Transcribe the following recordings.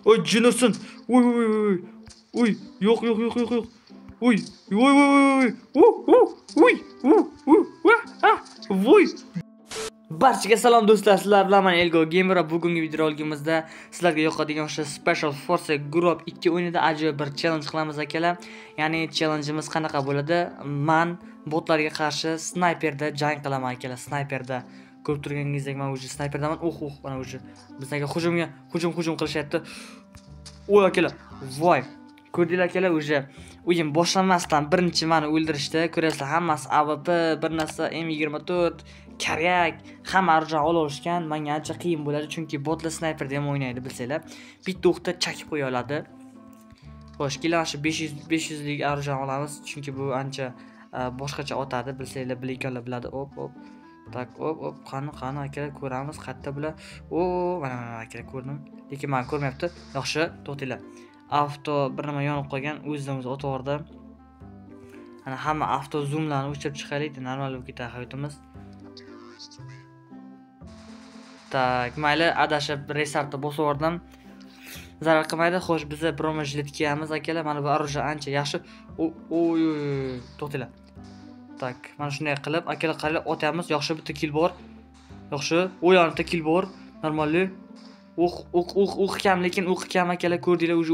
Oy Jinurson. Uy uy uy. Uy yo'q yo'q yo'q yo'q yo'q. Uy uy uy uy. Uy uy. Ah. Voy. Barchaga salom do'stlar, sizlar bilan men Elgo Gamer. Bugungi videoroligimizda sizlarga yoqadigan o'sha Special Force Group 2 o'yinida ajoyib bir challenge qilamiz akalar. Ya'ni challengeimiz qanaqa bo'ladi? Men botlarga qarshi snayperda jang qilaman akalar. Snayperda ko'rib turganingizdek men o'zi snayperdaman. Mana o'zi bizlarga hujum qilishyapti. Voy akalar, voy. Ko'rdinglar akalar, o'zi o'yin boshlanmasdan birinchi meni o'ldirishdi. Ko'rasizlar, hammasi AWP, bir narsa M24, karyak, hamma arjon olishgan. Menga ancha qiyin bo'ladi, chunki botlar snayperda ham o'ynaydi, bilsanglar. Bitta o'qda chakib qo'ya oladi. Xo'sh, keling shu 500 lik arjon olamiz, chunki bu ancha boshqacha otadi, bilsanglar, bilekanlar biladi. Hop. Tak, hop, qani akalar ko'ramiz, qayerda bular? Mana akalar ko'rdim. Lekin men ko'rmayapti. Yaxshi, to'xtinglar. Avto bir nima yonib qolgan, o'zimiz o'tvordi. Ana hamma avto zoomlarni o'chirib chiqaylik, normal bo'lib ketadi hayotimiz. Tak, mayli, adashib restartni bosib yubordim. Zarar qilmaydi. Xo'sh, biz broma jilet kiyamiz akalar. Mana bu orужие ancha yaxshi. Oy, to'xtinglar. Tak, mana shunday qilib, akalar qaranglar, otamiz. Yaxshi, bitta kill bor. Yaxshi, o'yonda kill bor. Normalli. O'q kam, lekin o'q kam akalar, ko'rdinglar, o'zi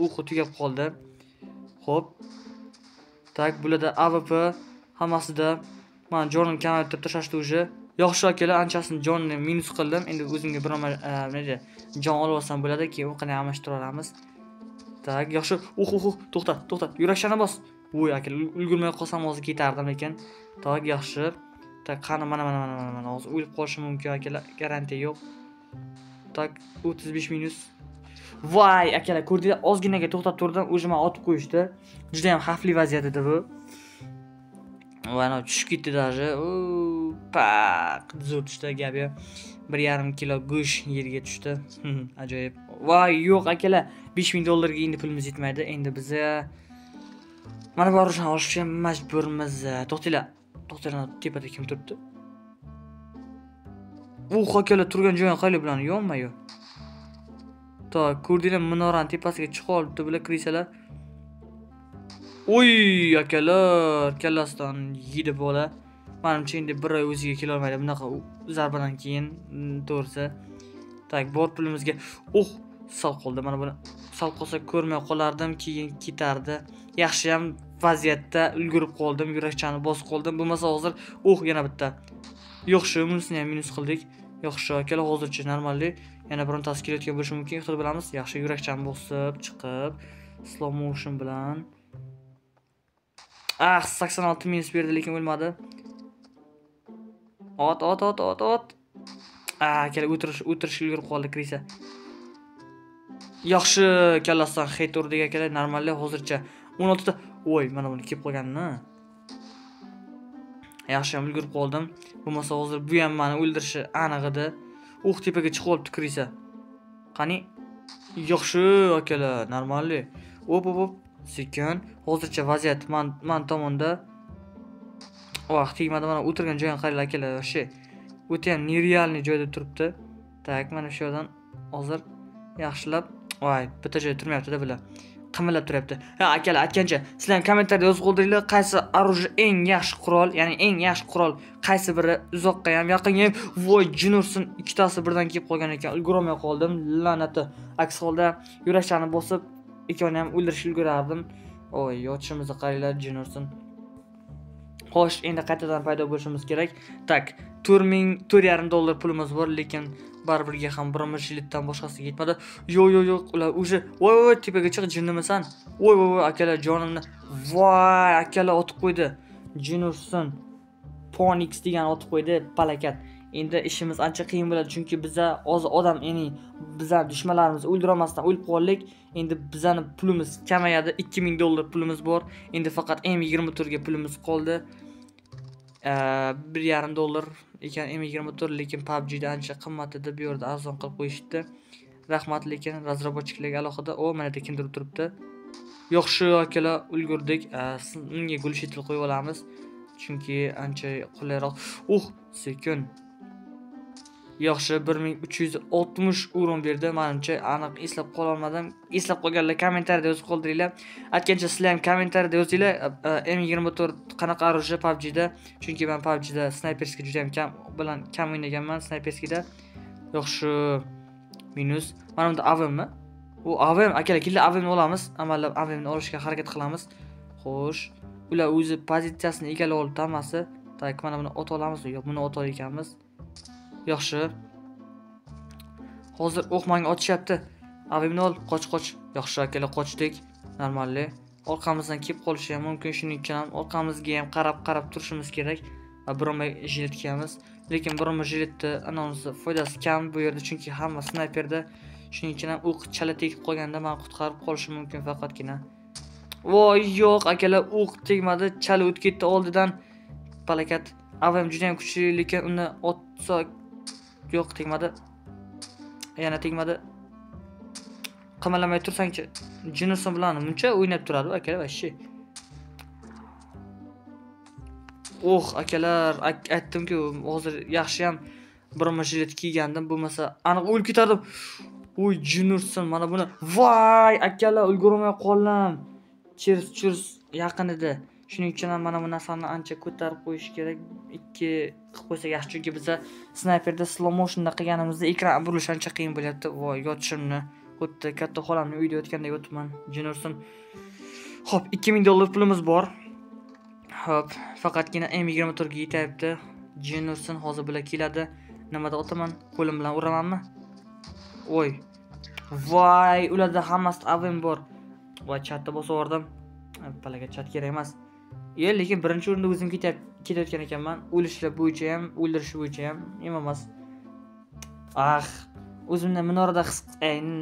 o'q tugab qoldi. Xo'p. Tak, bularda AWP hammasida men jonim kamaytirib tashlashdi o'zi. Yaxshi akalar, anchasini jonni minus qildim. Endi o'zimga bir nima jon olib olsam bo'ladi, keyin o'qini almashtirib olamiz. Tak, yaxshi. To'xta. Yurakchani bos. Voy akalar, ulgurmay qolsam hozir ketardim lekin. Tak, yaxshi. Tak, qani mana hozir o'lib qolishim mumkin akalar, garantiya yo'q. Tak, 35 minus. Voy akalar, ko'rdinglar, ozginaga to'xtab turdim, o'zimni otib qo'yishdi. Juda ham xavfli vaziyat edi bu. Mana tushib ketdi даже. Paq, zo'r tushdi gap yo'q. 1,5 kilo go'sht yerga tushdi. Ajoyib. Voy, yo'q akalar, $5000 ga endi pulimiz yetmaydi. Endi biz mana bu orужие olishga majburmiz. To'xtinglar, tepada kim turibdi? Akalar, turgan joyim qayli bilan yo'qmi-yo? Tak, ko'rdinglar, minoraning tepasiga chiqib olibdi bular kirisalar. Oy, akalar, kallasidan yedi bola. Menimcha endi bir oy o'ziga kela olmaydi bunaqa zarbadan keyin, to'g'risi. Tak, bor pulimizga. Sal qoldi. Mana buni sal qolsa ko'rmay qolardim, keyin ketardi. Yaxshi ham vaziyatda ulgurib qoldim, yurakchani bosib qoldim. Bo'lmasa hozir yana bitta. Yaxshi, bunisini ham minus qildik. Yaxshi, akalar, hozircha normalli. Yana birontasi kelayotgan bo'lishi mumkin, xuddi bilamiz. Yaxshi, yurakchani bosib chiqib, slow motion bilan 86 minus berdi, lekin o'lmadi. Ot. Akalar, o'tirish ulgurib qoldi Krisa. Yaxshi, kallasidan hit urdik akalar, normalli hozircha 16 ta. Voy, mana buni kelib qolganini. Yaxshi ham ulgurib qoldim. Bo'lmasa hozir bu ham meni o'ldirishi aniq edi. Tepaga chiqib olibdi Krisa. Qani? Yaxshi akalar, normalli. Hop. Sekin. Hozircha vaziyat men tomonda. Tegmadi, mana o'tirgan joyim qaranglar akalar, yoshi. O'ta ham nerealniy joyda turibdi. Tak, mana shu yerdan hozir yaxshilab, bitta joyda turmayapti-da bular. Qimillab turibdi. Akalar, aytgancha, sizlar ham kommentariyada yozib qoldiringlar, qaysi orужие eng yaxshi qurol, ya'ni eng yaxshi qurol qaysi biri, uzoqqa ham, yaqinga ham. Voy, Jinurson ikkitasi birdan kelib qolgan ekan, ulgura olmay qoldim, la'nati. Aks holda yurakchani bosib, ikkovini ham o'ldirishga ulgurardim. Yotishimizni qaranglar, Jinurson. Xo'sh, endi qaytadan paydo bo'lishimiz kerak. Tak, $4,500 pulimiz bor, lekin baribirga ham broma jiletdan boshqasiga yetmadi. Yo'q, ular o'sha voy tepaga chiq, jinnimisan? Voy akalar, jonimni. Voy akalar, otib qo'ydi. Jinurson Ponix degan otib qo'ydi, palakat. Endi ishimiz ancha qiyin bo'ladi, chunki biza hozir odam, ya'ni bizlar dushmanlarimizni o'ldira olmasdan o'lib qoldik. Endi bizning pulimiz kamayadi, $2000 pulimiz bor. Endi faqat M24 ga pulimiz qoldi. $1,5 ekan M24, lekin PUBG da ancha qimmat edi, bu yerda arzon qilib qo'yishdi. Rahmat, lekin razrabochiklarga alohida. Mana yerda kimdir turibdi. Yaxshi akalar, ulgurdik. Unga gulshitil qo'yib olamiz, chunki ancha qulayroq. Sekin. Yaxshi 1360 uron berdi. Menimcha aniq eslab qola olmadim. Eslab qolganlar kommentariyada yozib qoldiringlar. Aytgancha sizlar ham kommentariyada yozinglar. M24 qanaqa orужие PUBG da. Chunki men PUBG da snayperskiy juda ham kam o'ynaganman snayperskiyda. Yaxshi minus. Mana bunda AVMmi? U AVM akalar, kelinglar AVMni olamiz. Amallab AVMni olishga harakat qilamiz. Xo'sh, ular o'zi pozitsiyasini egallab oldi hammasi. Tak, mana buni ot olamizmi? Yo'q, buni ot olamiz. Yaxshi. Hozir o'qmanga otishyapti. AVMni ol, qoch. Yaxshi akalar, qochdik. Normalli. Orqamizdan kelib qolishi ham mumkin, shuning uchun ham orqamizga ham qarab turishimiz kerak. Va biroma jilet kiyamiz. Lekin biroma jiletni anonsi foydasi kam bu yerda, chunki hamma snayperda. Shuning uchun ham o'q chala tegib qolganda men qutqarib qolishim mumkin faqatgina. Voy, yo'q akalar, o'q tegmadi, chala o'tib ketdi oldidan. Balakat. AVM juda ham kuchli, lekin uni otsa yo'q, tegmadi. Yana tegmadi. Qimirlamay tursangchi. Jinurson bilan muncha o'ynab turadi akalar, vashi. Akalar, aytdim-ku, hozir yaxshi ham biroma jilet kiygandim, bo'lmasa aniq o'lib ketardim. Voy, Jinurson, mana buni. Voy, akalar, ulgurmay qoldim. Cheers yaqin edi. Shuning uchun ham mana bu narsani ancha ko'tarib qo'yish kerak. 2 qilib qo'ysak yaxshi, chunki biz snayperda slow motionda qilganimizda ekran burilishi ancha qiyin bo'lyapti. Voy, yotishimni xuddi katta xolamning uyida yotgandek yotibman. Jinurson. Xo'p, $2000 pulimiz bor. Xo'p, faqatgina M24 ga yetyapti. Jinurson hozir bilan keladi. Nimada otaman? Qo'lim bilan uramanmi? Voy. Voy, ularda hammasi AVM bor. Voy, chatda bosib yordim. Palaga chat kerak emas. Lekin birinchi o'rinda o'zim ketayotgan ekanman. O'lishlar bo'yicha ham, o'ldirish bo'yicha ham emas. O'zimni minorada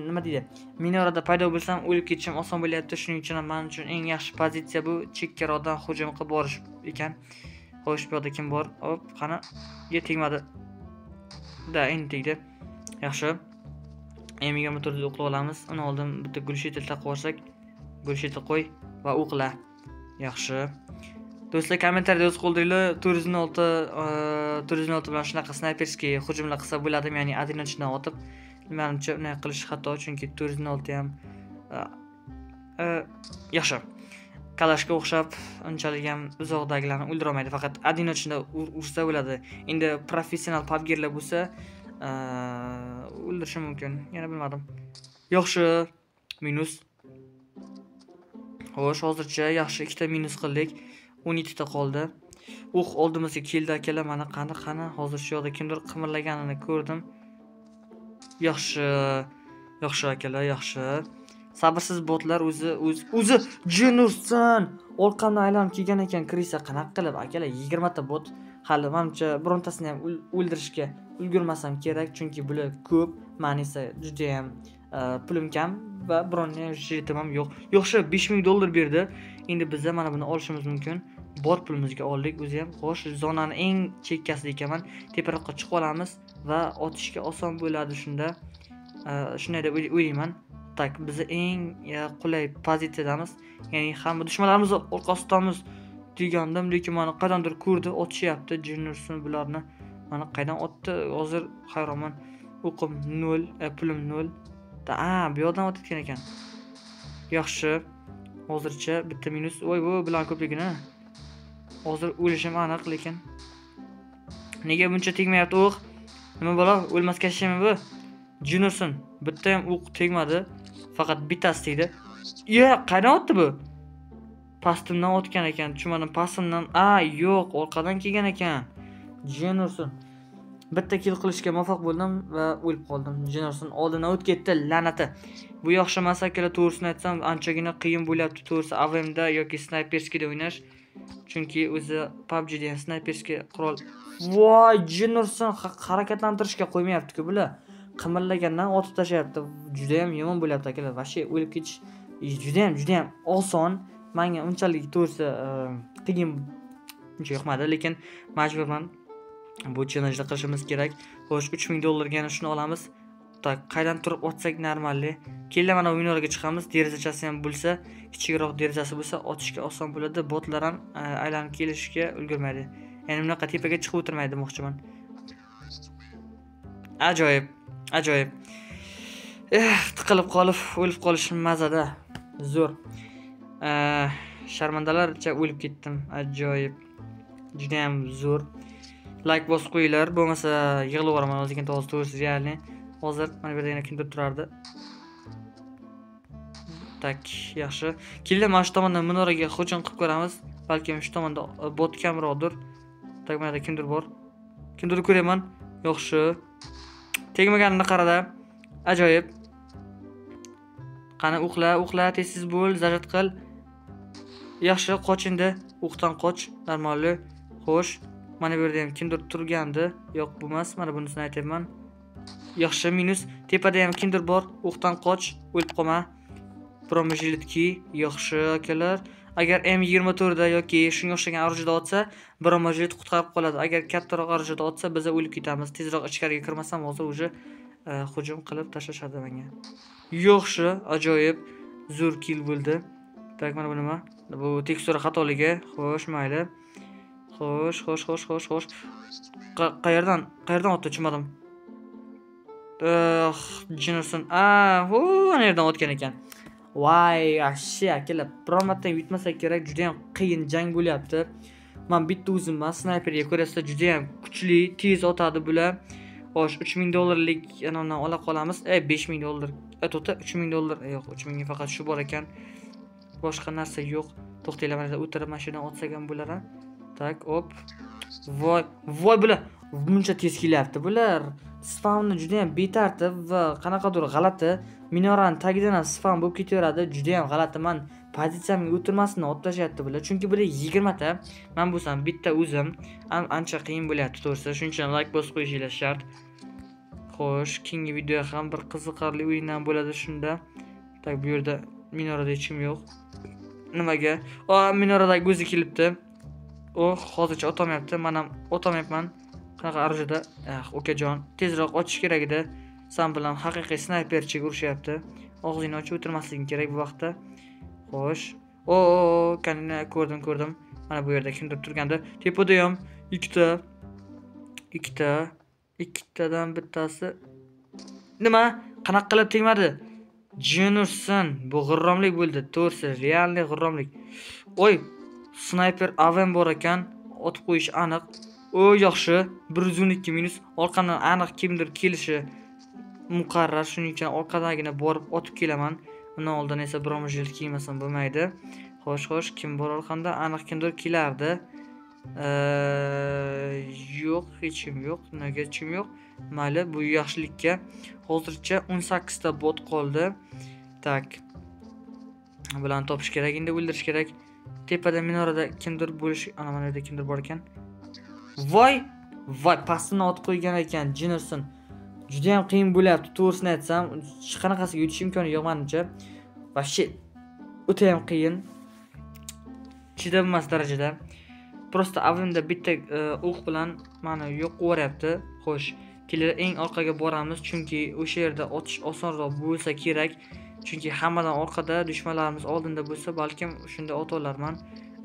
nima deydi? Minorada paydo bo'lsam o'lib ketishim oson bo'lyapti. Shuning uchun ham men uchun eng yaxshi pozitsiya bu chekkaroqdan hujum qilib borish ekan. Xo'sh, bu yerda kim bor? Hop, qani? Tegmadi. Da, endi tegdi. Yaxshi. M24 o'qlab olamiz. Uni oldin bitta gulshetel taqib olsak, gulshetel qo'y va o'qla. Yaxshi. Do'stlar, kommentariyada yozib qoldiringlar. 406 bilan shunaqa snayperskiy hujumlar qilsa bo'ladi, ya'ni adrenalchidan otib. Menimcha unday qilish xato, chunki 406 ham yaxshi. Kalashga o'xshab unchalik ham uzoqdagilarni o'ldirolmaydi, faqat adrenalchida ursa bo'ladi. Endi professional PUBG'lar bo'lsa, o'ldirishi mumkin. Yana bilmadim. Yaxshi. Minus. Xo'sh, hozircha yaxshi 2 ta minus qildik. 12 ta qoldi. Oldimizga keldi akalar, mana qani. Hozir shu yoqda kimdir qimirlaganini ko'rdim. Yaxshi akalar, yaxshi. Sabrsiz botlar o'zi Jinurson orqamdan aylanib kelgan ekan, kirisa qanaqa qilib akalar, 20 ta bot. Hali menimcha birontasini ham o'ldirishga ulgurmasam kerak, chunki bular ko'p. Men esa juda ham pulim kam va bironta jiletim ham yo'q. Yaxshi, $5000 berdi. Endi biz mana buni olishimiz mumkin. Bot pulimizga oldik o'zi ham. Xo'sh, zonani eng chekkasida ekanman. Teparoqqa chiqib olamiz va otishga oson bo'ladi shunda. Shunday deb o'ylayman. Tak, biz eng qulay pozitsiyadamiz. Ya'ni hamma dushmanlarimiz orqasidamiz degandim, lekin meni qaydandir ko'rdi, otishyapti Jinurson bularni. Mana qaydan otdi? Hozir hayronman. O'qim 0, pulim 0. Bu yoqdan o'tayotgan ekan. Yaxshi. Hozircha bitta minus. Voy, bu bilan ko'pligini. Hozir o'lishim aniq, lekin nega buncha tegmayapti o'q? Nima bo'la? O'lmasga shimi bu? Jinurson bitta ham o'q tegmadi. Faqat bittasi tegdi. Qaydan o'tdi bu? Pastimdan o'tgan ekan. Tushmadim, pastimdan. Yo'q, orqadan kelgan ekan. Jinurson. Bitta kill qilishga muvaffaq bo'ldim va o'lib qoldim. Jinurson oldindan o'tib ketdi, la'nati. Bu yaxshi emas akalar, to'g'risini aytsam, anchagina qiyin bo'lyapti to'g'risi AVMda yoki snayperskida o'ynash. Chunki o'zi PUBG degan snayperskiy qurol. Voy, Jinurson harakatlantirishga qo'ymayapti-ku bular. Qimirlagandan otib tashlayapti. Juda ham yomon bo'lyapti akalar. Vashi o'lib ketish juda ham oson. Menga unchalik to'g'risi qiyin uncha yoqmadi, lekin majburman. Bu challenge qilishimiz kerak. Xo'sh, $3000 ga shuni olamiz. Tak, qaydan turib otsak normalli. Keyin mana o'yinlarga chiqamiz. Derazachasi ham bo'lsa, kichikroq derazasi bo'lsa, otishga oson bo'ladi. Botlar ham aylanib kelishga ulgurmaydi. Ya'ni bunaqa tepaga chiqib o'tirmaydi demoqchiman. Ajoyib, ajoyib. Tiqilib qolib, o'lib qolish mazada. Zo'r. Sharmandalarcha o'lib ketdim. Ajoyib. Juda ham zo'r. Like bosib qo'yinglar, bo'lmasa yig'ilib o'raman o'ziga to'g'ri to'g'risi realni. Hozir mana bu yerda yana kimdir turardi. Tak, yaxshi. Kelinglar, mana shu tomondan minoraga hujum qilib ko'ramiz. Balki shu tomonda bot kamroqdir. Tak, mana yerda kimdir bor. Kimdir ko'raman. Yaxshi. Tegmaganini qarada. Ajoyib. Qani uxla, tezsiz bo'l, zajat qil. Yaxshi, qoch endi. O'qdan qoch, normalli. Xo'sh, mana bu yerda ham kimdir turgandi. Yo'q, bu emas, mana bunisini aytayman. Yaxshi, minus. Tepada ham kimdir bor. O'qdan qoch, o'lib qolma. Promojilitki, yaxshi akalar. Agar M24 da yoki shunga o'xshagan orujda otsa, promojilit qutqarib qoladi. Agar kattaroq orujda otsa, biz o'lib ketamiz. Tezroq ichkariga kirmasam, hozir o'zi hujum qilib tashlashadi menga. Yaxshi, ajoyib, zo'r kill bo'ldi. Tak, mana bu nima? Bu tekstura xatoligi. Xo'sh, mayli. Xo'sh. Qayerdan otdi tushunmadim. Jinerson. Ana yerdan o'tgan ekan. Voy, yaxshi akalar. Promatdan yutmasak kerak, juda ham qiyin jang bo'lyapti. Men bitta o'zimman snayperga ko'rasizlar, juda ham kuchli, tez otadi bular. Xo'sh, $3000 yanondan ola qolamiz. $5000. To'xta, $3000. Yo'q, 3000 ga faqat shu bor ekan. Boshqa narsa yo'q. To'xtanglar, mana o'tirib mashinadan otsak ham bo'lar. Tak, hop. Voy, bular buncha tez kelyapti bular. Spamni juda ham betartib va qanaqadir g'alati. Minorani tagidan ham spam bo'lib ketaveradi. Juda ham g'alati. Men pozitsiyamga o'tirmasdan otlashyapti bular. Chunki bular 20 ta. Men bo'lsam bitta o'zim. Ancha qiyin bo'lyapti to'g'risi. Shuning uchun like bosib qo'yishingiz shart. Xo'sh, keyingi videoda ham bir qiziqarli o'yindan bo'ladi shunda. Tak, bu yerda minorada hech kim yo'q. Nimaga? Minoradagi o'zi kelibdi. Hozircha o'tamayapti. Men ham o'tamayapman. Qanaqa arjada? Okajon, tezroq ochish kerak edi. Sen bilan haqiqiy snayperchiga urushyapti. Og'zingni ochib o'tirmasliging kerak bu vaqtda. Xo'sh. Kanini ko'rdim. Mana bu yerda kimdir turgandi. Tepada ham ikkitadan bittasi. Nima? Qanaqa qilib tegmadi? Jenurson, bu g'irromlik bo'ldi. To'g'risi, realniy g'irromlik. Oy, snayper AVM bor ekan, otib qo'yish aniq. Yaxshi, 112 minus. Orqamdan aniq kimdir kelishi muqarrar, shuning uchun orqadagina borib otib kelaman. Undan oldin esa bromojil kiymasam bo'lmaydi. Xo'sh, kim bor orqamda? Aniq kimdir kelardi. Yo'q, hech kim yo'q. Nega hech kim yo'q? Mayli, bu yaxshilikka. Hozircha 18 ta bot qoldi. Tak. Bularni topish kerak, endi o'ldirish kerak. Tepada minorada kimdir bo'lish, ana mana yerda kimdir bor ekan. Voy, pastini otib qo'ygan ekan Jennerson. Juda ham qiyin bo'lyapti, to'g'risini aytsam. Hech qanaqasiga yutish imkoni yo'q menimcha. Vashshi o'ta ham qiyin. Chidolmas darajada. Prosta avimda bitta o'q bilan meni yo'q qilyapti. Xo'sh, kelar eng orqaga boramiz, chunki o'sha yerda otish osonroq bo'lsa kerak. Chunki hammadan orqada, dushmanlarimiz oldinda bo'lsa, balkim shunda ot olarman.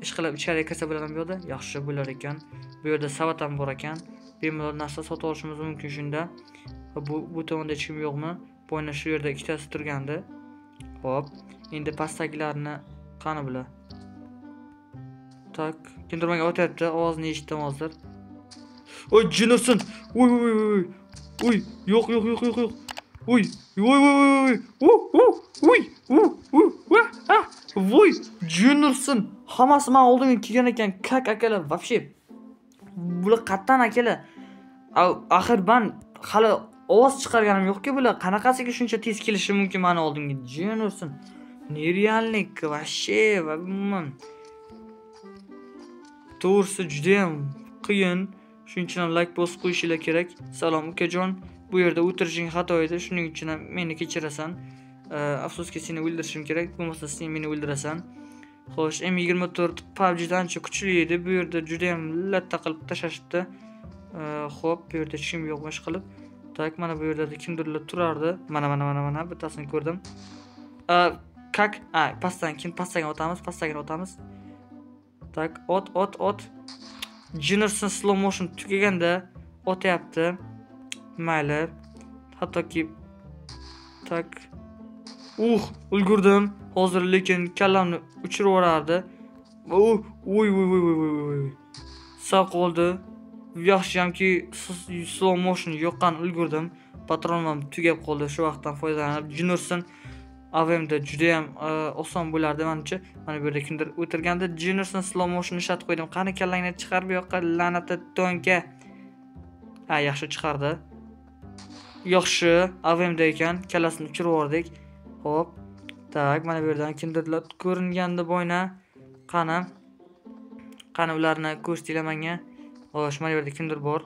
Ishqilib ichkariga kirsa bo'ladimi bu yerda? Yaxshi bo'lar ekan. Bu yerda savat ham bor ekan. Bemalol narsa sotib olishimiz mumkin shunda. Bu tomonda hech kim yo'qmi? Bo'yna shu yerda ikkitasi turgandi. Xo'p, endi pastdagilarni qani bular? Tak, kimdir menga o'tyapti, ovozini eshitdim hozir. Oy, Jennerson. Uy, yo'q. Uy. Voy, Jennerson. Hammasi men oldimga kelgan ekan, kak akalar, вообще. Bular qattan akalar. Axir men hali ovoz chiqarganim yo'q-ku, bular qanaqasiga shuncha tez kelishi mumkin meni oldimga? Jennerson. Nerealnik, вообще, umuman. To'g'risi juda ham qiyin. Shuning uchun like bosib qo'yishinglar kerak. Salom ukajon. Bu yerda o'tirishing xato edi. Shuning uchun meni kechirasan. Afsuski seni o'ldirishim kerak. Bo'lmasa sen meni o'ldirasan. Xo'sh, M24 PUBG'dan ancha kuchli edi. Bu yerda juda ham latta qilib tashashibdi. Xo'p, bu yerda hech kim yo'qmish qilib. Tak, mana bu yerda kimdirlar turardi. Mana bittasini ko'rdim. Pastdan o'tamiz. Tak, ot. Jennerson slow motion tugaganda otyapti. Mayli, Hattoki tak. Ulgurdim. Hozir lekin kallamni uchirib yuborardi. Voy. Saq oldi. Yaxshiyamki slow motion yoqqan ulgurdim. Patronim ham tugab qoldi. Shu vaqtdan foydalanib Jinurson AVMda juda ham oson bo'lardi menimcha. Mana bu yerda kimdir o'tirganda Jinurson slow motion ishlatib qo'ydim. Qani kallangni chiqar bu yoqqa la'nati to'nka. Ha, yaxshi chiqardi. Yaxshi, AVMda ekan, kallasini uchirib yubordik. Xo'p. Tak, mana bu yerdan kimdirlar ko'ringanda bo'yna. Qani ularni ko'rstinglar menga. Xo'sh, mana bu yerda kimdir bor.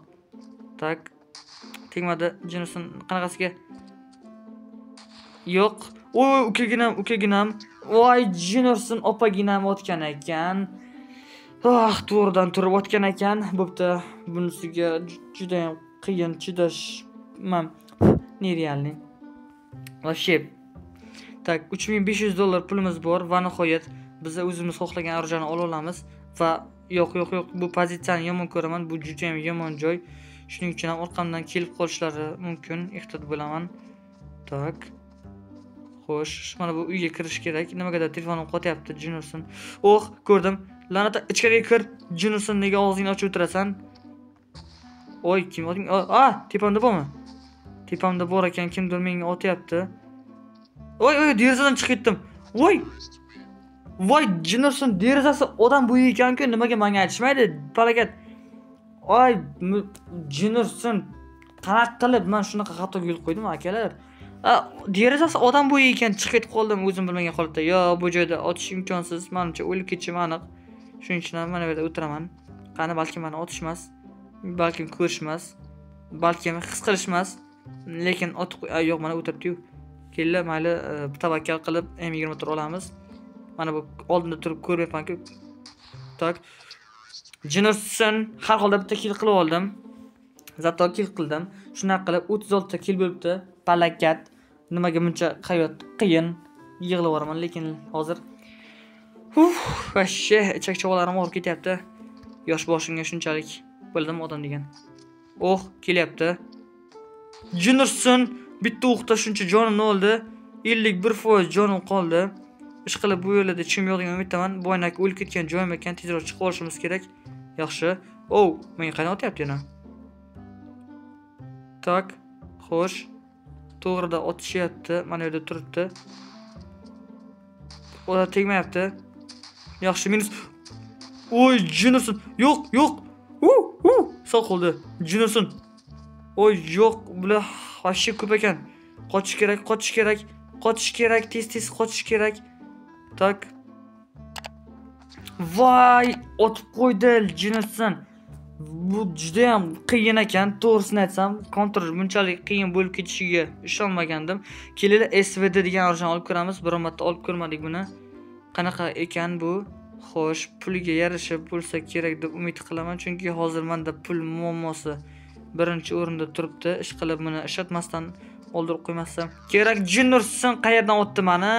Tak. Tegmadi Jinurson qanaqasiga? Yo'q. Ukaginam. Voy, Jinurson opaginam otgan ekan. To'g'ridan turib otgan ekan. Bo'pti. Bunisiga juda ham qiyin chidash. Nerealniy. Вообще. Tak, $3500 pulimiz bor va nihoyat biz o'zimiz xohlagan orjani ola olamiz va yo'q, bu pozitsiyani yomon ko'raman. Bu juda ham yomon joy. Shuning uchun ham orqamdan kelib qolishlari mumkin. Ehtiyot bo'laman. Tak. Xo'sh, mana bu uyga kirish kerak. Nimagadir telefonim qotyapti Jinurson. Ko'rdim. La'nat, ichkariga kir. Jinurson, nega og'zingni ochib o'tirasan? Oy, kim oting? Tepamda bormi? Tepamda bor ekan, kimdir menga otyapti. Oy, derazadan chiqib ketdim. Voy, Jinurson derazasi odam bo'yi ekan-ku, nimaga menga aytishmaydi? Palakat. Oy, Jinurson qanaqa qilib men shunaqa xatoga yo'l qo'ydim, akalar? Derazasi odam bo'yi ekan, chiqib ketib qoldim o'zim bilmagan holatda. Bu joyda otish imkonsiz. Menimcha o'lib ketishim aniq. Shuning uchun mana bu yerda o'tiraman. Qani, balki meni otishmas, balki ko'rishmas, balki his qilishmas. Lekin yo'q, mana o'tiribdi-yu. Kellar, mayli, tavakkal qilib M24 olamiz. Mana bu oldinda turib ko'ryapman-ku. Tak. Jinurson har holda bitta kill qilib oldim. Zato kill qildim. Shunaqa qilib 36 ta kill bo'libdi. Palakat. Nimaga buncha hayot qiyin? Yig'lab yuboraman, lekin hozir vashshe ichak-chavolarim og'rib ketyapti. Yosh boshimga shunchalik bildim odam degan. Kelyapti. Jinurson bitta o'qda shuncha jonimni oldi. 51% jonim qoldi. Ishqilib bu yerlarda chim yo'qligini umiddaman. Bo'ynak o'lib ketgan joyim ekan, tezroq chiqib olishimiz kerak. Yaxshi. Menga qanday otyapti yana? Tak. Xo'sh. To'g'rida otishyapti. Mana yerda turibdi. Ular tegmayapti. Yaxshi, minus. Jinurson. Yo'q. Sog' qoldi. Jinurson. Yo'q, bular vashshi ko'p ekan. Qochish kerak. Tez qochish kerak. Tak. Voy, otib qo'ydi Jinurson. Bu juda ham qiyin ekan, to'g'risini aytsam, kontrol bunchalik qiyin bo'lib ketishiga ishonmagandim. Kelinglar SVD degan orjani olib ko'ramiz. Biror marta olib ko'rmadik buni. Qanaqa ekan bu? Xo'sh, puliga yarasha bo'lsa kerak deb umid qilaman, chunki hozir menda pul muammosi birinchi o'rinda turibdi. Ish qilib buni ishlatmasdan oldirib qo'ymasam kerak. Jinurson qayerdan o'tdi meni?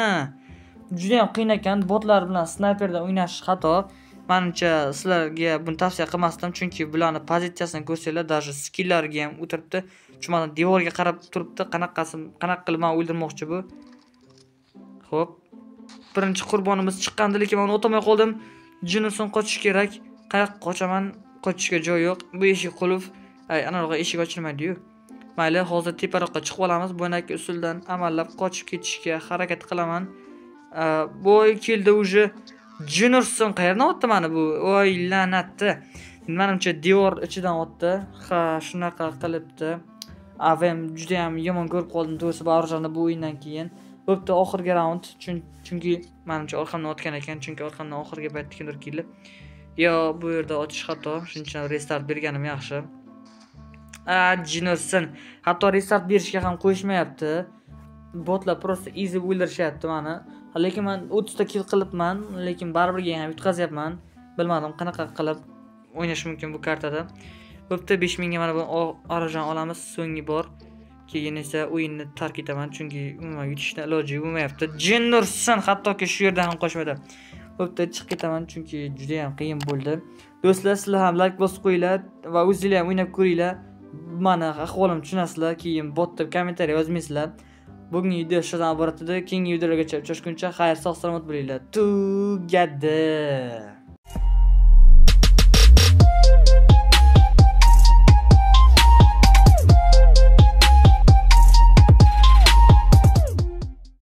Juda ham qiyin ekan, botlar bilan snayperdan o'ynash xato. Menimcha sizlarga buni tavsiya qilmasdim, chunki bularning pozitsiyasini ko'rsanglar, даже skilllarga ham o'tiribdi. Chumadan devorga qarab turibdi. Qanaqa qilib meni o'ldirmoqchi bu? Xo'p. Birinchi qurbonimiz chiqqandi, lekin men o'tolmay qoldim. Jinurson qochish kerak. Qayoqqa qochaman? Qochishga joy yo'q. Bu eshik qulf. Anaroqqa eshik ochilmaydi-yu. Mayli, hozir teparoqqa chiqib olamiz. Bo'ynaki usuldan amallab qochib ketishga harakat qilaman. Boy keldi уже. Jinurson qayerdan o'tdi mana bu? La'natni. Menimcha devor ichidan o'tdi. Shunaqa qilibdi. AVM juda ham yomon ko'rib qoldim to'g'risi bu orjani bu o'yindan keyin. Bo'pti, oxirgi raund, chunki menimcha orqamdan o'tgan ekan, chunki orqamdan oxirgi paytda kimdir keldi. Bu yerda otish xato, shuning uchun restart berganim yaxshi. Jinurson hatto restart berishga ham qo'yishmayapti. Botlar просто easy o'ldirishyapti meni. Lekin men 30 ta kill qilibman, lekin baribir ham yutqazyapman. Bilmadim qanaqa qilib o'ynash mumkin bu kartada. Bo'pti, 5000 ga mana bu orjan olamiz, so'nggi bor. Keyin esa o'yinni tark etaman, chunki umuman yutishdan iloji bo'lmayapti. Jinurson hattoki shu yerda ham qochmadi. Bo'pti, chiqib ketaman, chunki juda ham qiyin bo'ldi. Do'stlar, sizlar ham like bosib qo'yinglar va o'zingizlar ham o'ynab ko'ringlar. mani ahvolimni tushunasizlar, keyin botda kommentariy yozmaysizlar. Bugungi video shudan iborat edi. Keyingi videolargacha uchrashguncha xayr, sog' salomat bo'linglar. Tugadi.